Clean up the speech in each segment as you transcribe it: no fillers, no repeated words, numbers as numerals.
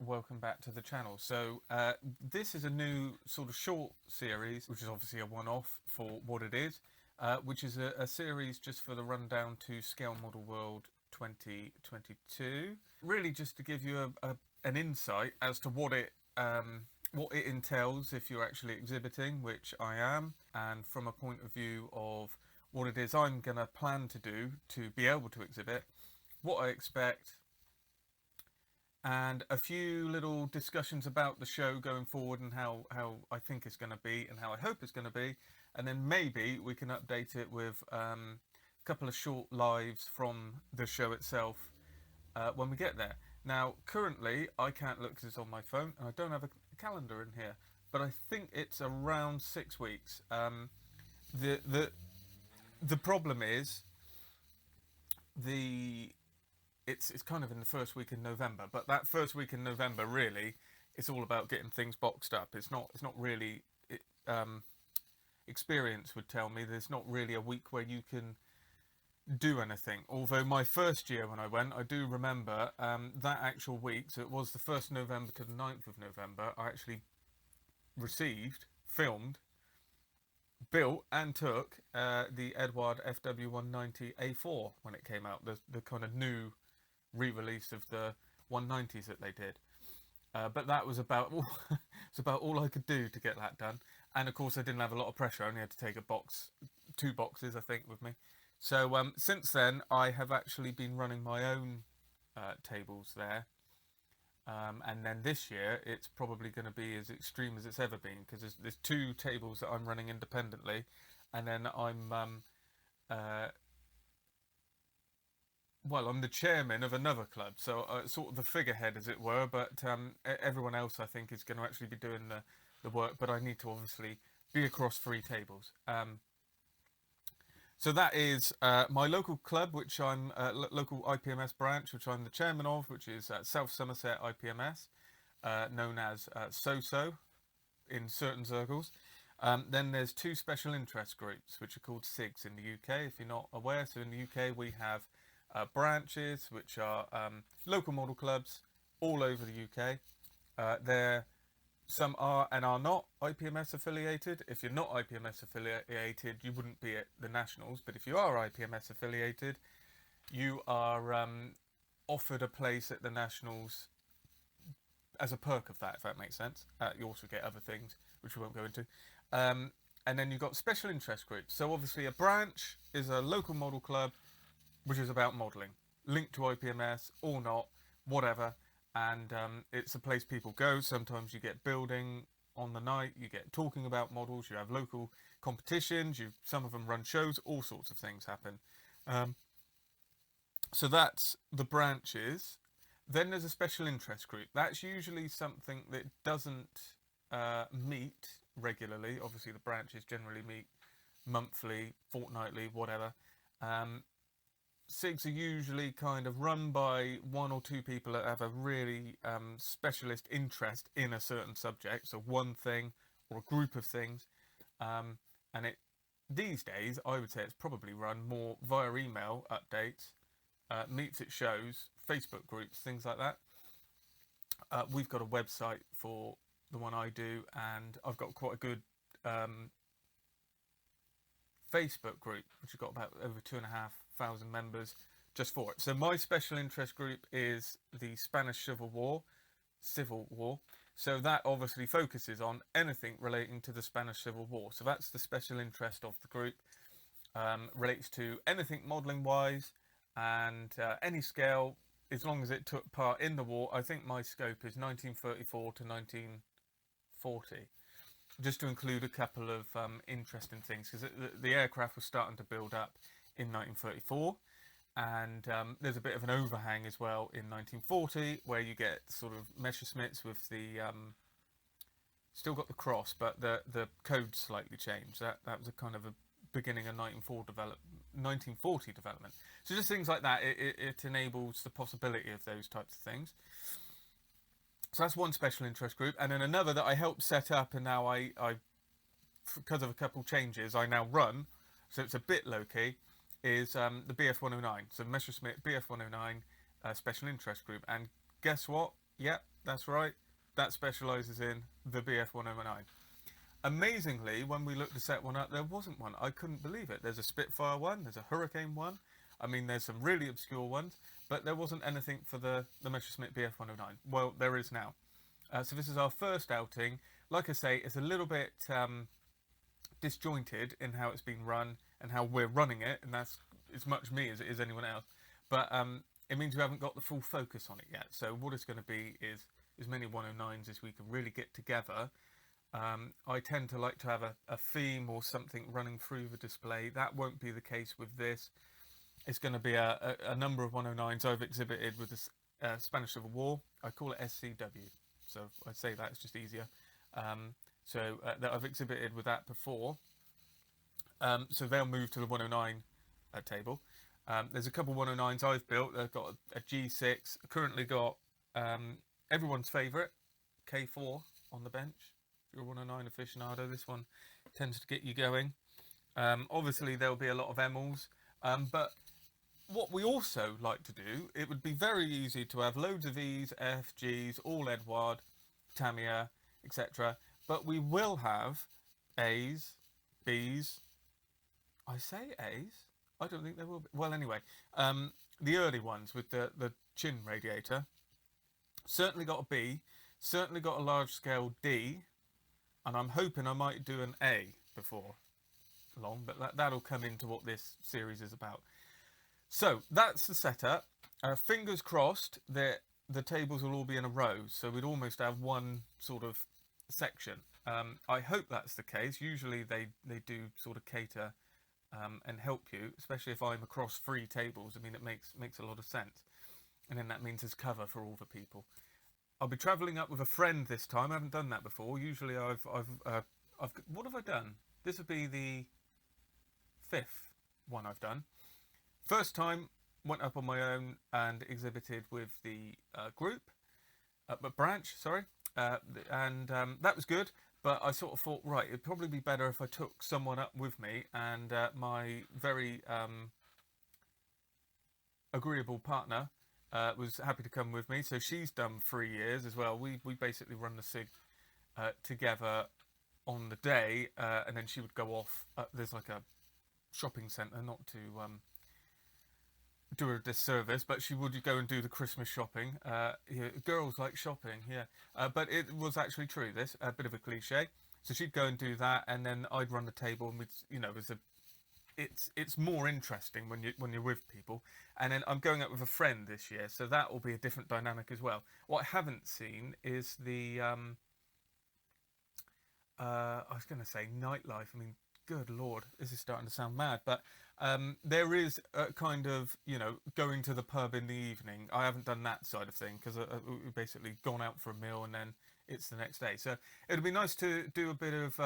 welcome back to the channel. So this is a new sort of short series, which is obviously a one-off for what it is, which is a series just for the rundown to Scale Model World 2022. Really just to give you an insight as to what it entails if you're actually exhibiting, which I am, and from a point of view of what it is I'm going to plan to do to be able to exhibit, what I expect, and a few little discussions about the show going forward and how I think it's going to be and how I hope it's going to be. And then maybe we can update it with a couple of short lives from the show itself when we get there. Now, currently, I can't look because it's on my phone and I don't have a calendar in here, but I think it's around 6 weeks. The problem is it's kind of in the first week in November, but that first week in November really it's all about getting things boxed up. It's not really experience would tell me there's not really a week where you can do anything. Although my first year when I went, I do remember that actual week, so it was the 1st November to the 9th of November, I actually received, filmed, built and took the Edward FW190A4 when it came out, the kind of new re-release of the 190s that they did. But that was about it's about all I could do to get that done. And of course I didn't have a lot of pressure. I only had to take two boxes I think with me. So since then I have actually been running my own tables there. And then this year it's probably going to be as extreme as it's ever been, because there's two tables that I'm running independently, and then I'm I'm the chairman of another club, so sort of the figurehead as it were, but everyone else I think is going to actually be doing the work, but I need to obviously be across 3 tables. So that is my local club, which I'm local IPMS branch, which I'm the chairman of, which is South Somerset IPMS, known as SOSO in certain circles. Then there's 2 special interest groups, which are called SIGs in the UK, if you're not aware. So in the UK we have branches, which are local model clubs all over the UK. Some are and are not IPMS affiliated. If you're not IPMS affiliated, you wouldn't be at the Nationals, but if you are IPMS affiliated, you are offered a place at the Nationals as a perk of that, if that makes sense. You also get other things, which we won't go into. And then you've got special interest groups. So obviously a branch is a local model club, which is about modelling, linked to IPMS or not, whatever. And it's a place people go. Sometimes you get building on the night, you get talking about models, you have local competitions, some of them run shows, all sorts of things happen. So that's the branches. Then there's a special interest group. That's usually something that doesn't meet regularly. Obviously the branches generally meet monthly, fortnightly, whatever. SIGs are usually kind of run by 1 or 2 people that have a really specialist interest in a certain subject, so one thing or a group of things. And these days, I would say it's probably run more via email updates, meets at shows, Facebook groups, things like that. We've got a website for the one I do, and I've got quite a good Facebook group, which has got about over 2,500 members just for it. So my special interest group is the Spanish Civil War. So that obviously focuses on anything relating to the Spanish Civil War. So that's the special interest of the group. Relates to anything modelling wise and any scale, as long as it took part in the war. I think my scope is 1934 to 1940. Just to include a couple of interesting things, because the aircraft was starting to build up in 1934, and there's a bit of an overhang as well in 1940, where you get sort of Messerschmitts with the still got the cross, but the code slightly changed. That was a kind of a beginning of 1940 development. So just things like that. It enables the possibility of those types of things. So that's one special interest group, and then another that I helped set up, and now I because of a couple changes, I now run, so it's a bit low-key, is the BF109. So Messerschmitt BF109 special interest group. And guess what? Yep, that's right. That specialises in the BF1009. Amazingly, when we looked to set one up, there wasn't one. I couldn't believe it. There's a Spitfire one, there's a Hurricane one. I mean, there's some really obscure ones, but there wasn't anything for the Messerschmitt BF109. Well, there is now. So this is our first outing. Like I say, it's a little bit disjointed in how it's been run and how we're running it, and that's as much me as it is anyone else. But it means we haven't got the full focus on it yet. So what it's going to be is as many 109s as we can really get together. I tend to like to have a theme or something running through the display. That won't be the case with this. It's going to be a number of 109s I've exhibited with the Spanish Civil War. I call it SCW, so I say that, it's just easier. That I've exhibited with that before. So they'll move to the 109 table. There's a couple 109s I've built. I've got a G6. Currently got everyone's favourite K4 on the bench. If you're a 109 aficionado, this one tends to get you going. Obviously, there'll be a lot of Emils, but what we also like to do, it would be very easy to have loads of E's, F, G's, all Edward, Tamiya, etc. But we will have A's, B's. I say A's? I don't think there will be. Well, anyway, the early ones with the chin radiator. Certainly got a B, certainly got a large scale D, and I'm hoping I might do an A before long, but that'll come into what this series is about. So that's the setup. Fingers crossed that the tables will all be in a row, so we'd almost have one sort of section. I hope that's the case. Usually they do sort of cater and help you, especially if I'm across 3 tables. I mean, it makes a lot of sense, and then that means there's cover for all the people. I'll be travelling up with a friend this time. I haven't done that before. Usually I've what have I done? This would be the 5th one I've done. First time, went up on my own and exhibited with the group, branch, sorry, and that was good. But I sort of thought, right, it'd probably be better if I took someone up with me, and my very agreeable partner was happy to come with me. So she's done 3 years as well. We basically run the SIG together on the day, and then she would go off. There's like a shopping centre, not to do her a disservice, but she would go and do the Christmas shopping. Girls like shopping, yeah. But it was actually true, this, a bit of a cliche. So she'd go and do that, and then I'd run the table, and we'd, it's more interesting when you're with people. And then I'm going up with a friend this year, so that will be a different dynamic as well. What I haven't seen is the I was going to say nightlife. I mean, good lord, this is starting to sound mad, but there is a kind of, going to the pub in the evening. I haven't done that side of thing because we've basically gone out for a meal and then it's the next day. So it'd be nice to do a bit of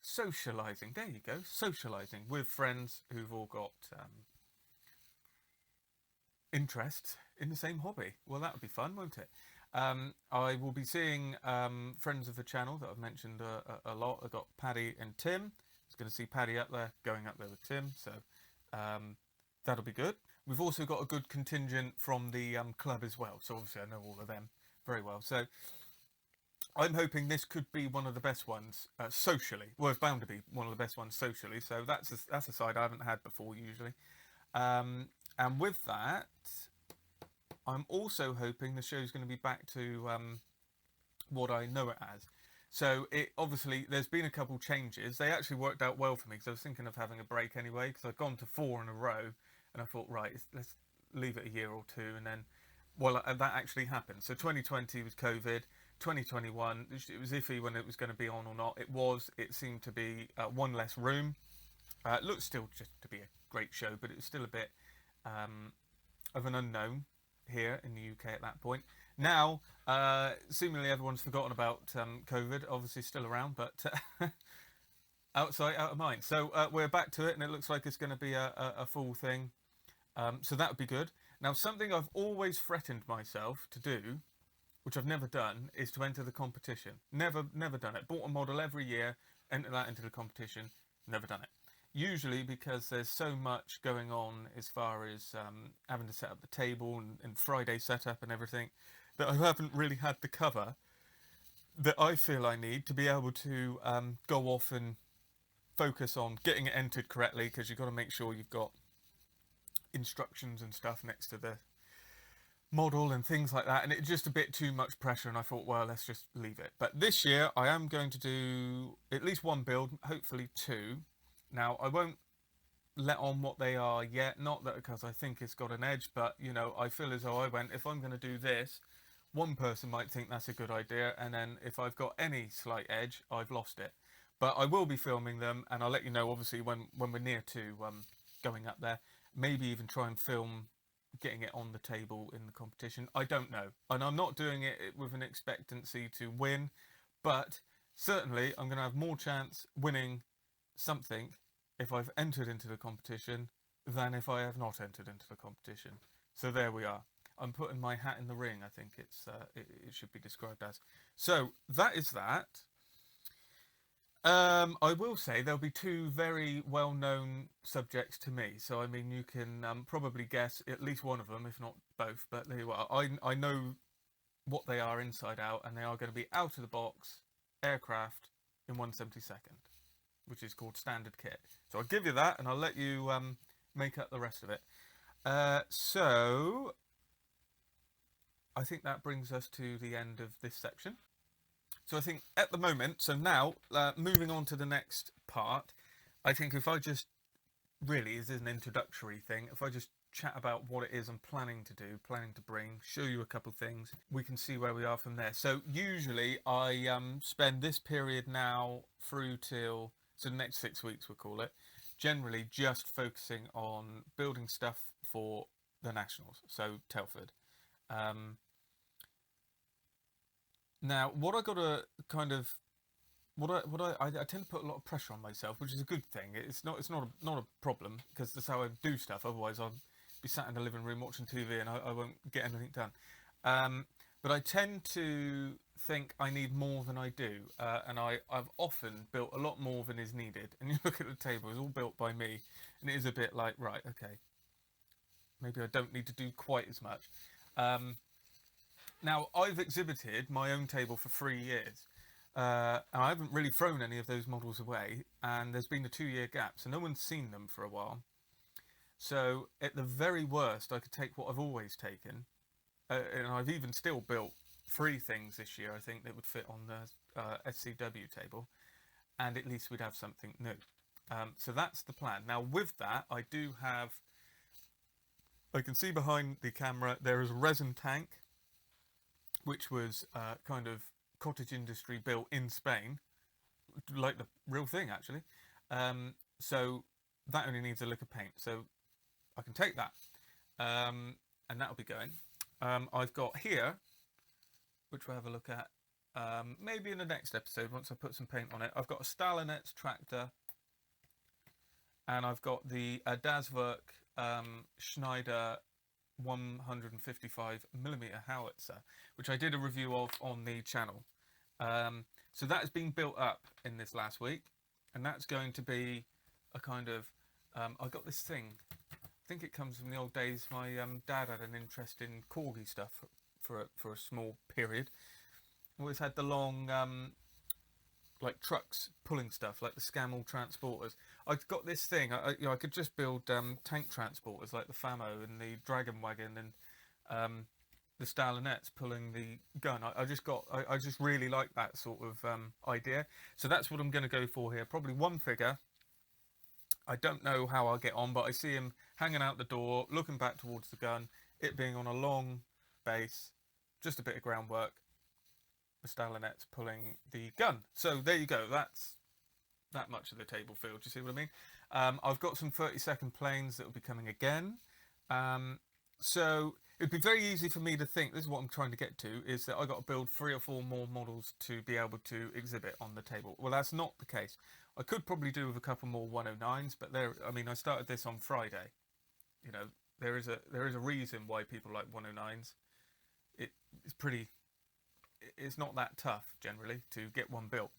socialising. There you go, socialising with friends who've all got interests in the same hobby. Well, that would be fun, won't it? I will be seeing friends of the channel that I've mentioned a lot. I've got Paddy and Tim. I was going to see Paddy up there, going up there with Tim, so that'll be good. We've also got a good contingent from the club as well, so obviously I know all of them very well. So I'm hoping this could be one of the best ones socially. Well, it's bound to be one of the best ones socially, so that's a side I haven't had before usually. And with that, I'm also hoping the show's going to be back to what I know it as. So obviously there's been a couple changes. They actually worked out well for me because I was thinking of having a break anyway, because I've gone to 4 in a row, and I thought, right, let's leave it a year or two, and then, well, that actually happened. So 2020 was COVID. 2021, it was iffy when it was going to be on or not. It seemed to be one less room. It looked still just to be a great show, but it was still a bit of an unknown here in the UK at that point. Now, seemingly everyone's forgotten about COVID, obviously still around, but outside, out of mind. So we're back to it, and it looks like it's going to be a full thing. So that would be good. Now, something I've always threatened myself to do, which I've never done, is to enter the competition. Never done it. Bought a model every year, enter that into the competition, never done it. Usually because there's so much going on as far as having to set up the table and Friday setup and everything, that I haven't really had the cover that I feel I need to be able to go off and focus on getting it entered correctly, because you've got to make sure you've got instructions and stuff next to the model and things like that, and it's just a bit too much pressure, and I thought, well, let's just leave it. But this year I am going to do at least one build, hopefully two. Now I won't let on what they are yet, not that because I think it's got an edge, but you know, I feel as though I went, if I'm going to do this, one person might think that's a good idea, and then if I've got any slight edge, I've lost it. But I will be filming them, and I'll let you know obviously when we're near to going up there. Maybe even try and film getting it on the table in the competition. I don't know, and I'm not doing it with an expectancy to win, but certainly I'm going to have more chance winning something if I've entered into the competition than if I have not entered into the competition. So there we are. I'm putting my hat in the ring, I think it should be described as. So that is that. I will say there'll be two very well-known subjects to me. So I mean, you can probably guess at least one of them, if not both. But there you are. I know what they are inside out, and they are going to be out of the box aircraft in 1/72nd, which is called standard kit. So I'll give you that, and I'll let you make up the rest of it. So I think that brings us to the end of this section. So I think at the moment, so now moving on to the next part, I think if I just really, this is an introductory thing, if I just chat about what it is I'm planning to do, planning to bring, show you a couple things, we can see where we are from there. So usually I spend this period now through till, so the next 6 weeks we'll call it, generally just focusing on building stuff for the Nationals, so Telford. Now, what I got to kind of, I tend to put a lot of pressure on myself, which is a good thing. It's not a problem, because that's how I do stuff. Otherwise, I'll be sat in the living room watching TV and I won't get anything done. But I tend to think I need more than I do, and I've often built a lot more than is needed. And you look at the table; it's all built by me, and it is a bit like, right, okay, maybe I don't need to do quite as much. Now, I've exhibited my own table for 3 years, and I haven't really thrown any of those models away, and there's been a 2-year gap, so no one's seen them for a while. So at the very worst, I could take what I've always taken, and I've even still built 3 things this year, I think, that would fit on the SCW table, and at least we'd have something new. So that's the plan. Now, with that, I do have, I can see behind the camera, there is a resin tank, which was kind of cottage industry built in Spain, like the real thing actually. So that only needs a lick of paint, so I can take that, and that'll be going. I've got here, which we'll have a look at maybe in the next episode once I put some paint on it. I've got a Stalinets tractor, and I've got the Daswerk Schneider 155mm howitzer, which I did a review of on the channel. So that has been built up in this last week, and that's going to be a kind of I got this thing, I think it comes from the old days. My dad had an interest in corgi stuff for a small period. Always had the long like trucks pulling stuff, like the Scammell transporters. I've got this thing. I could just build tank transporters like the Famo and the Dragon Wagon and the Stalinets pulling the gun. I just really like that sort of idea. So that's what I'm going to go for here. Probably one figure. I don't know how I'll get on, but I see him hanging out the door, looking back towards the gun. It being on a long base, just a bit of groundwork. The Stalinets pulling the gun. So there you go. That's that much of the table field. Do you see what I mean? I've got some 30-second planes that will be coming again. So it'd be very easy for me to think, this is what I'm trying to get to, is that I got to build 3 or 4 more models to be able to exhibit on the table. Well, that's not the case. I could probably do with a couple more 109s, but I mean, I started this on Friday. You know, there is a reason why people like 109s. It's pretty. It's not that tough generally to get one built.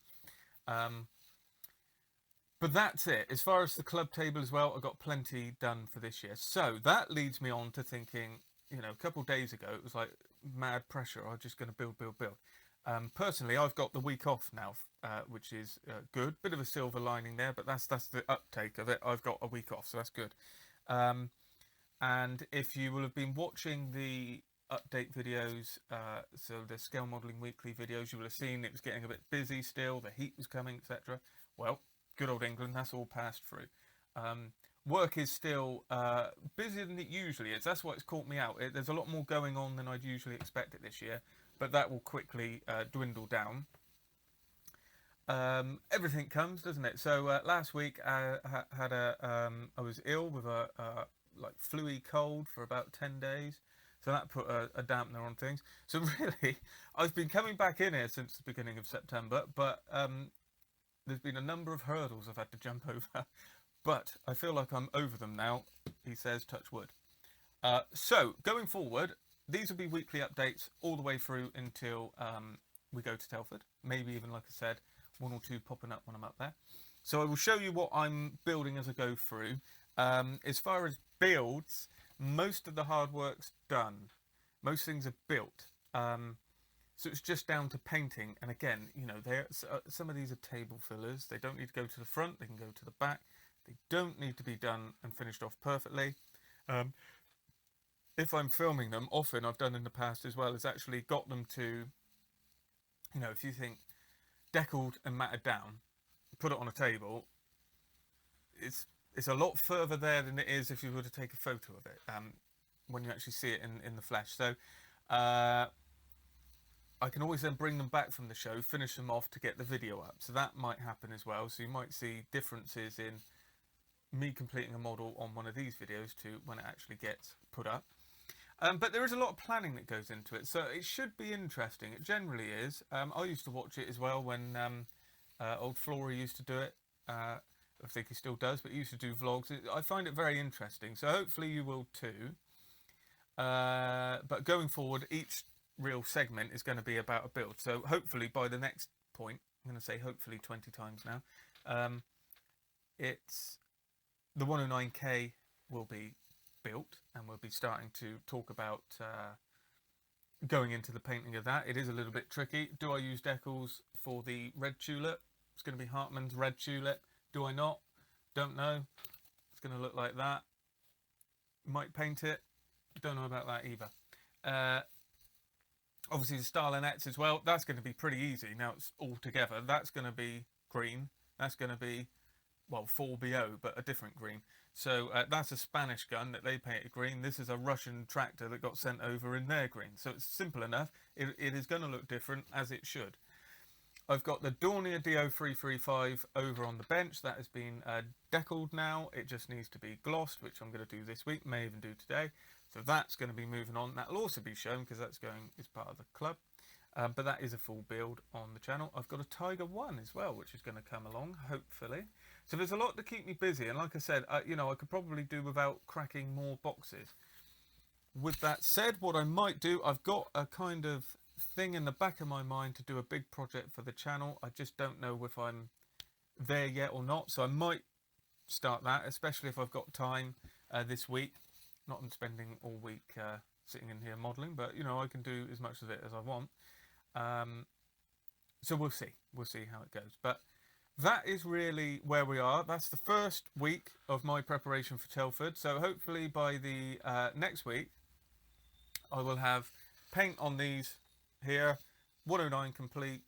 But that's it. As far as the club table as well, I've got plenty done for this year. So that leads me on to thinking, you know, a couple of days ago, it was like mad pressure. I'm just going to build, build, build. Personally, I've got the week off now, which is good. Bit of a silver lining there, but that's the uptake of it. I've got a week off, so that's good. And if you will have been watching the update videos, so the Scale Modelling Weekly videos, you will have seen it was getting a bit busy still, the heat was coming, etc. Well, good old England, that's all passed through. Work is still busier than it usually is. That's why it's caught me out. There's a lot more going on than I'd usually expect it this year, but that will quickly dwindle down. Everything comes, doesn't it? So last week I was ill with a like flu-y cold for about 10 days. So that put a dampener on things. So really, I've been coming back in here since the beginning of September, but there's been a number of hurdles I've had to jump over. But I feel like I'm over them now, he says, touch wood. So going forward, these will be weekly updates all the way through until we go to Telford. Maybe even, like I said, one or two popping up when I'm up there. So I will show you what I'm building as I go through. As far as builds, most of the hard work's done. Most things are built. So it's just down to painting. And again, you know, some of these are table fillers. They don't need to go to the front. They can go to the back. They don't need to be done and finished off perfectly. If I'm filming them, often I've done in the past as well, is actually got them to, you know, if you think deckled and matted down, put it on a table, it's a lot further there than it is if you were to take a photo of it when you actually see it in the flesh. So I can always then bring them back from the show, finish them off to get the video up. So that might happen as well. So you might see differences in me completing a model on one of these videos to when it actually gets put up. But there is a lot of planning that goes into it, so it should be interesting. It generally is. I used to watch it as well when old Flory used to do it. I think he still does, but he used to do vlogs. I find it very interesting, so hopefully you will too. But going forward, each real segment is going to be about a build. So hopefully by the next point, I'm going to say hopefully 20 times now, it's the 109K will be built, and we'll be starting to talk about going into the painting of that. It is a little bit tricky. Do I use decals for the red tulip? It's going to be Hartman's red tulip. Do I not? Don't know. It's going to look like that. Might paint it. Don't know about that either. Obviously the Starlinettes as well. That's going to be pretty easy. Now it's all together. That's going to be green. That's going to be, well, 4BO, but a different green. So that's a Spanish gun that they painted green. This is a Russian tractor that got sent over in their green. So it's simple enough. It is going to look different, as it should. I've got the Dornier DO335 over on the bench. That has been deckled now. It just needs to be glossed, which I'm going to do this week, may even do today. So that's going to be moving on. That'll also be shown because that's going as part of the club. But that is a full build on the channel. I've got a Tiger 1 as well, which is going to come along, hopefully. So there's a lot to keep me busy. And like I said, you know, I could probably do without cracking more boxes. With that said, what I might do, I've got a kind of thing in the back of my mind to do a big project for the channel. I just don't know if I'm there yet or not. So I might start that, especially if I've got time this week. Not I'm spending all week sitting in here modelling, but, you know, I can do as much of it as I want. So we'll see how it goes, but that is really where we are. That's the first week of my preparation for Telford. So hopefully by the next week I will have paint on these here, 109 complete,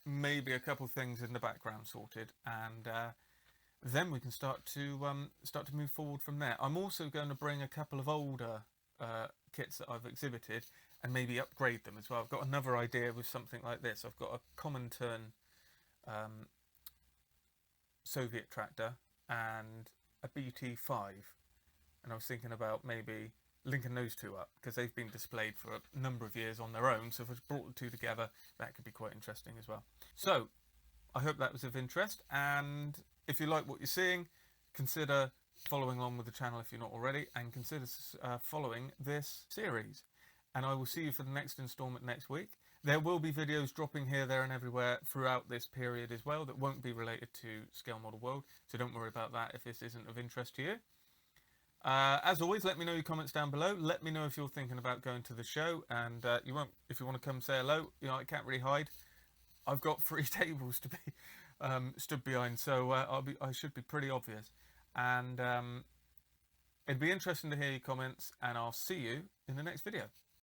maybe a couple things in the background sorted, and then we can start to move forward from there. I'm also going to bring a couple of older kits that I've exhibited and maybe upgrade them as well. I've got another idea with something like this. I've got a common turn Soviet tractor and a BT5, and I was thinking about maybe linking those two up because they've been displayed for a number of years on their own, so if I brought the two together, that could be quite interesting as well. So I hope that was of interest, and if you like what you're seeing, consider following along with the channel if you're not already, and consider following this series. And I will see you for the next installment next week. There will be videos dropping here, there and everywhere throughout this period as well that won't be related to Scale Model World, so don't worry about that if this isn't of interest to you. As always, let me know your comments down below. Let me know if you're thinking about going to the show, and you won't if you want to come say hello. You know, I can't really hide. I've got 3 tables to be stood behind, so I should be pretty obvious. And it'd be interesting to hear your comments, and I'll see you in the next video.